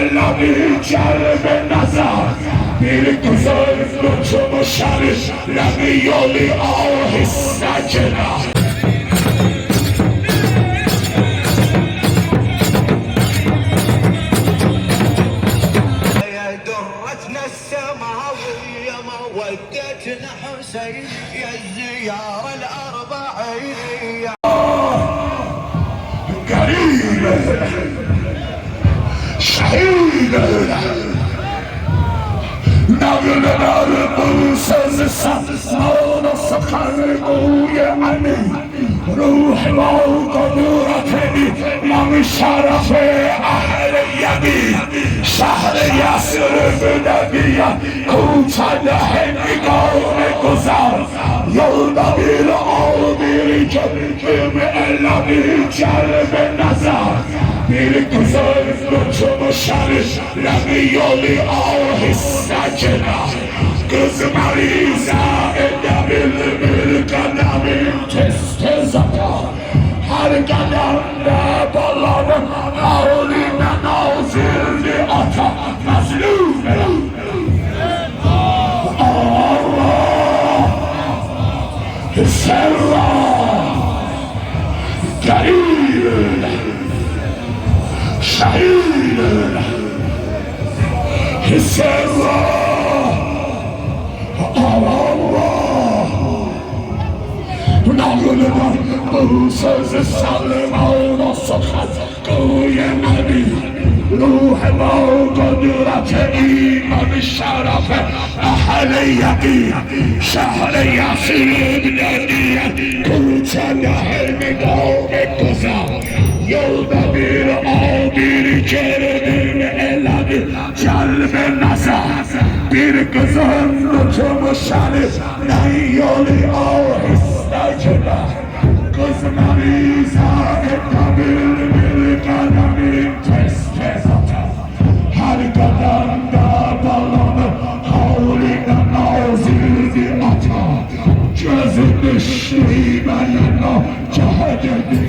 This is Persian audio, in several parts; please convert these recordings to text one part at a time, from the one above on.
الذي جلب نظر بالگذار لطف شرش لبی یالی آه سجنه ودتنا حسين يا الزيارة الأربعين قريب شهيد نقل البوسز سمون سخن قوي عني روح وقدرتني من شرف أهل اليمين شهر يسرب نبيا کوچند هنگام گذر یلدا bir آبی جبیم الهی جلب نظر bir güzel lütfu şerif lemi yolu ahiste kız mariza edebilir bir kademin tez tez atar her kademde balanın ağline nazilli ata mazlume Allah serra garib شهيد السر الله نقل بوسز سلمان سخن قوی نبی روح و قدرت ایمان شرف اهل یقین شهر یسرب نبیت کوچند هنگام گذر yolda bir ağabey keremin eladi celb nazar bir kızın lütfu şerif ne yolu ahiste çıkar kız mariza edebilir bir kademin tez tez atar her kademde balonu havline nazildi atar gözü düştü benimle cehededi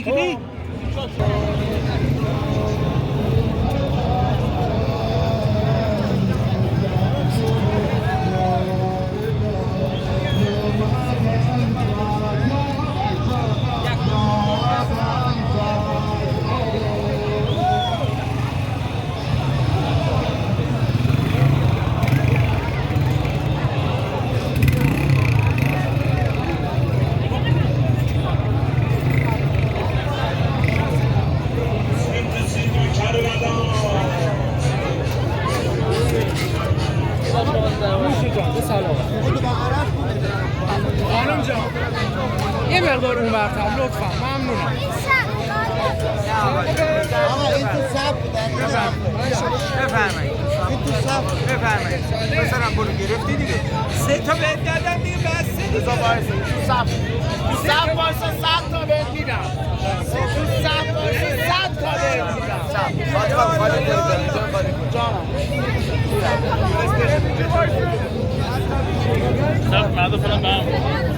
Piknik. خانم جان یه مقدار اون برتر لطفا ممنونم. آقا این تو صف بودن بفرمایید این تو صف بفرمایید مثلا برو گرفتی دیگه 3 تا بهت دادم دیگه بس بذار وایسا تو صف صف وایسا 100 تا بهت میدم تو صف وایسا 100 تا بهت میدم Self mother for the